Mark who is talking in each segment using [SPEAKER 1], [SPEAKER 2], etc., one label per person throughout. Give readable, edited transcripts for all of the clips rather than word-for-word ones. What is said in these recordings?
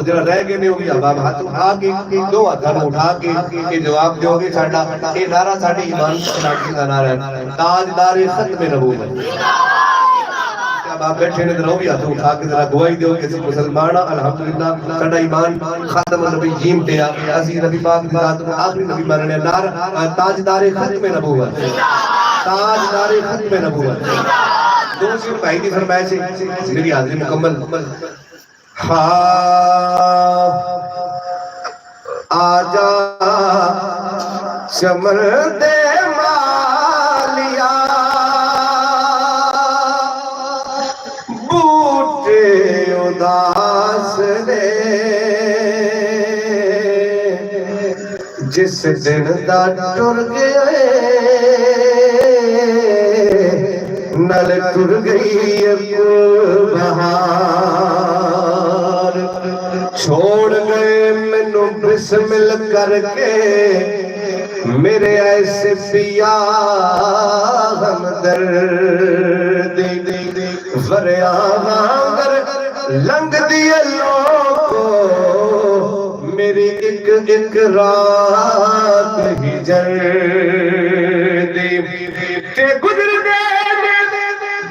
[SPEAKER 1] जरा रह गए ने होगी अब हाथ उठा के दो हाथों उठा के ये जवाब दोगे साडा ये नारा साडे ईमान की नारा है ताजदार खत्म नबूवत अब आप बैठे ने रहो भी हाथ उठा के जरा गवाही दो कि ਅਸੀਂ मुसलमान अल्हम्दुलिल्लाह साडा ईमान खत्म नबीयीन ते आ ਅਸੀਂ नबी पाक दी जात को आखिरी नबी मानने नारा ताजदार खत्म नबूवत ताजदार खत्म नबूवत दो सिर भाई की फरमाइश से मेरी हाजिरी मुकम्मल हाँ आजा चमर दे मालिया बूटे उदास ने जिस दिन दा टुर गए नल टुर गई बहार छोड़ गए मैनू बिस्मिल करके मेरे ऐसे पिया हमदर्द वरिया वांगर लंघ दिए लोगो मेरी एक रात हिजर दी ते गुजर गए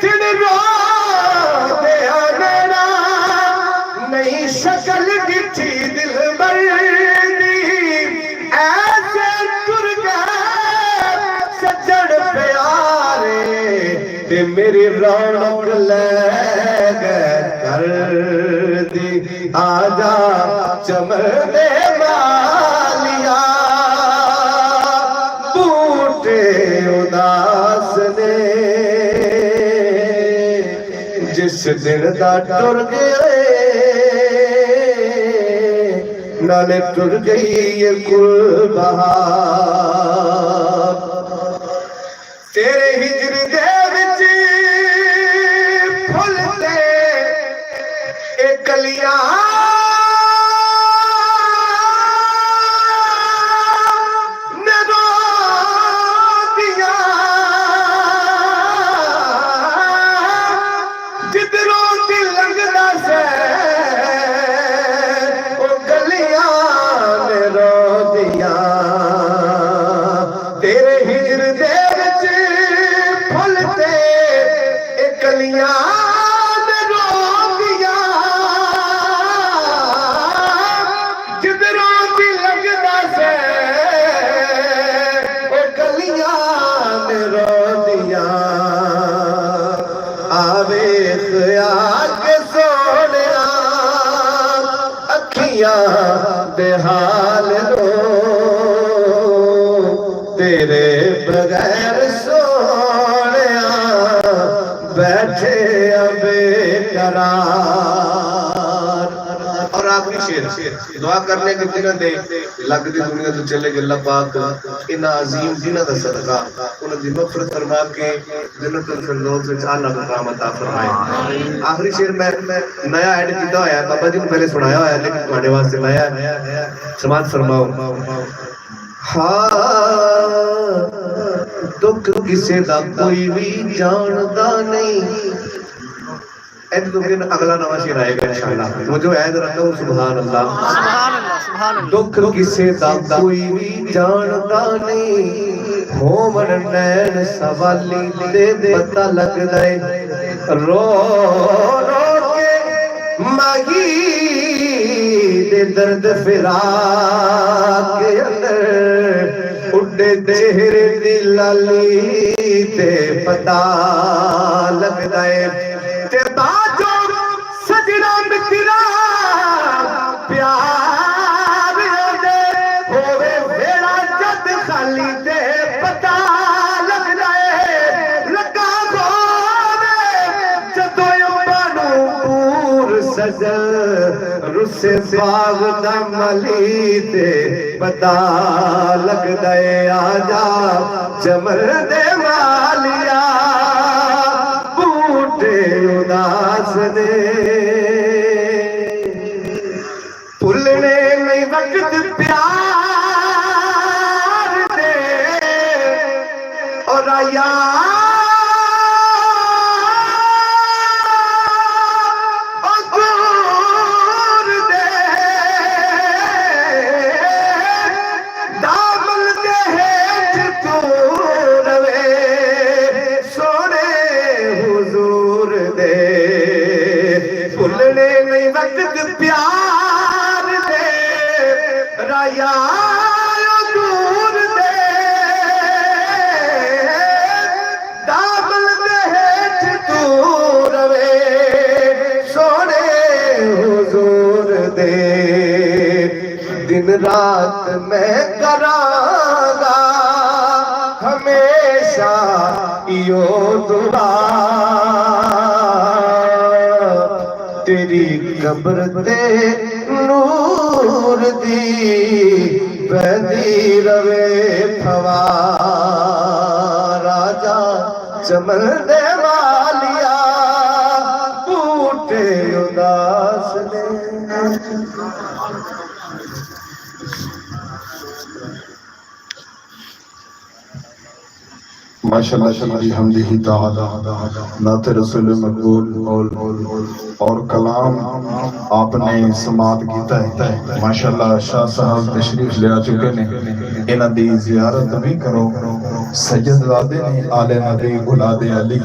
[SPEAKER 1] दिन रात मेरा नहीं शक्ल दिखी दिल बर्दी ऐसे टुर गए सज्जन प्यारे ते मेरी रौनक ले गए कर दी आजा चमर दे मालिया बूटे उदास ने जिस दिन दा टुर गए नाले टुर गई ये कुल बहार तेरे हिजर दे विच फुल ते ए कलियां बेहाल रो तेरे बगैर सोनिया बैठे बेकरार। और आखिरी शेर दुआ करने के दिन दे लगदी दुनिया तो चले गए अल्लाह पाक इन अजीम जिन्हां दा सदका उन्हां दी मग़फ़िरत फरमा के जन्नतुल फिरदौस विच आला मकाम अता फरमाए। आखिरी शेर मैं नया ऐड कीता होया बाबा जी ने पहले सुनाया होया लेकिन तुम्हारे वास्ते नया समाज फरमाओ। हाँ दुख किसे दा कोई भी जानदा नहीं अगला नवा शेर आएगा इंशाअल्लाह मुझे याद रखो सुभान अल्लाह दुख किसे दा कोई भी जानदा नहीं हो मन नैन सवाली दे पता लगदा है रो रो के माही दे दर्द फिराक के अंदर उड़े चेहरे दी लाली ते पता लगदा है ते बाजो सजना मित्रा प्यार दे होवे वेड़ा जद खाली ते पता लगदा है लगा गोवे जदों बानू पूर सजल रुसे बाग दा मली ते पता लगदा है आजा चमर दे मालिया उदास ने भुलने नहीं वक्त प्यार दे और यार दे यारो दूर दे दामन दे हेठ तू रवे सोने हुजूर दे दिन रात मैं करांगा हमेशा यो दुआ तेरी कब्र ते नूर दी बहदी रवे फवा राजा चमन दे वालिया बूटे उदास ने
[SPEAKER 2] माशाअल्लाह बिहम्दिही ताला नात रसूल मकबूल और कलाम आपने समात कीता है माशाअल्लाह शाह साहब तशरीफ ले आ चुके ने इन्हां दी ज़ियारत भी करो सैयदजादे ने आले नबी औलादे अली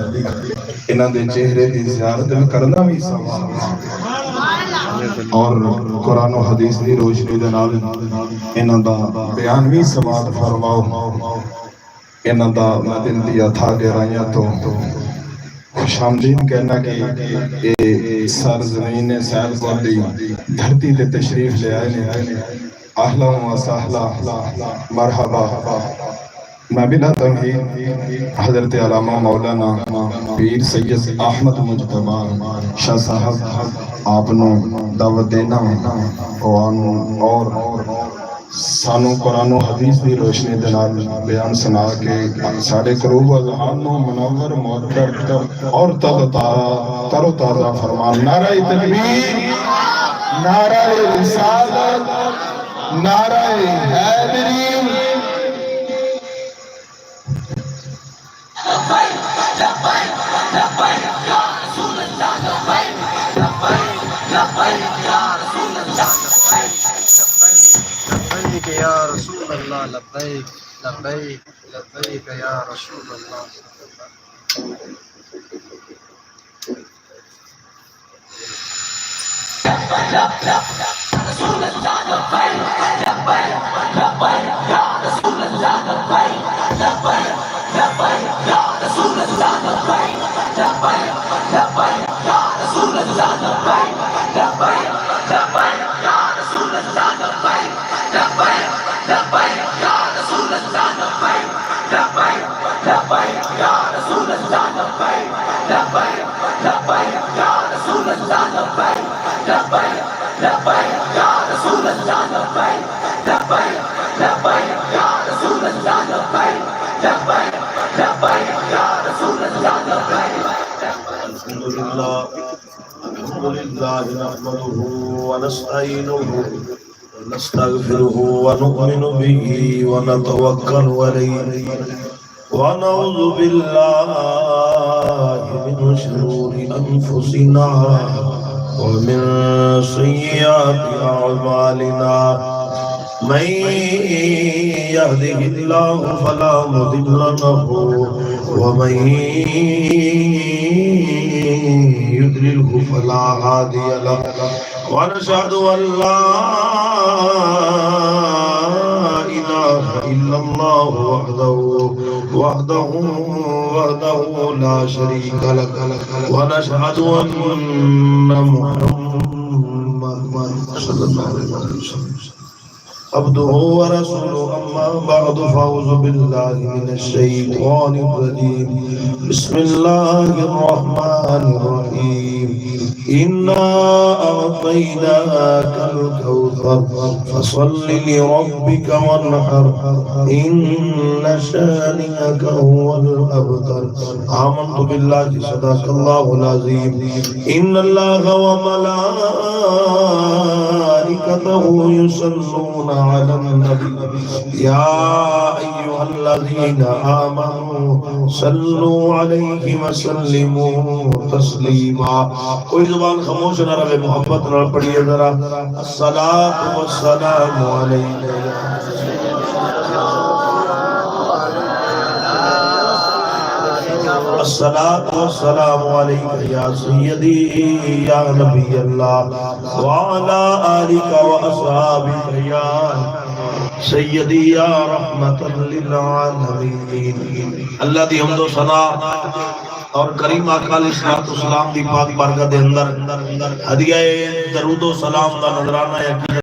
[SPEAKER 2] इन्हां दे चेहरे दी ज़ियारत भी करना भी सवाब और कुरान और हदीस दी रोशनी दे नाल इन्हां दा बयान भी समात फरमाओ इन्हां दा मैं दिल दिया था गहराइयां तो खुशामदीद कहना कि ये सर ज़मीन सैलपुर दी धरती ते तशरीफ ले आए ने अहला व सहला मरहबा मैं बिला तमहीद हज़रत अल्लामा मौलाना पीर सैयद अहमद मुजतबा शाह साहब आपनों दावत देना और सानू कुरान और हदीस की रोशनी दे नाल बयान सुना के साढ़े करूब अज़हान नु मुनव्वर मुअत्तर और तरो ताज़ा फरमान नारा तकबीर नारा रिसालत नारा हैदरी
[SPEAKER 3] लब्बैक या रसूल अल्लाह लब्बैक लब्बैक लब्बैक या रसूल अल्लाह
[SPEAKER 4] अल्हम्दुलिल्लाह नहमदुहु व नस्तईनुहु व नस्तगफिरुहु व नु'मिनु बिही व नतवक्कलु अलैहि व नऊज़ु बिल्लाहि मिन शुरूरि अनफुसिना व मिन सय्यिआति अअमालिना मन यहदिहिल्लाहु फला मुदिल्ल लहु व मन युद्लिल्हु फला हादिय लहु व नशहदु अन ला इलाहा इल्लल्लाह वहदहु ला शरीका लहु व नशहदु अन्न मुहम्मदन सल्लल्लाहु अलैहि वसल्लम अब्दुहु व रसूलुहु अम्मा बअदु फ़अऊज़ु बिल्लाहि मिनश शैतानिर रजीम बिस्मिल्लाहिर रहमानिर रहीम इन्ना अअतैनाकल कौसर फसल्लि लिरब्बिका वन्हर इन्न शानिअका हुवल अबतर आमन्तु बिल्लाहि सदक़ल्लाहुल अज़ीम इन्नल्लाहा व मलाइकतहु युसल्लूना अलन नबी या अय्युहल्लज़ीना आमनू सल्लू अलैहि व सल्लिमू तस्लीमा। कोई ज़ुबान खामोश न रहे, मोहब्बत नाल पढ़िए जरा अस्सलातु वस्सलामु अलैका अस्सलातु वस्सलामु अलैका या सय्यदी या नबी अल्लाह व अला आलिका व अस्हाबिका या सय्यदी या रहमतल लिल आलमीन। अल्लाह दी हम्दो सना और करीम आका अलैहिस्सलातु वस्सलाम दी पाक बारगाह दे अंदर हदिया दरूद व सलाम दा नजराना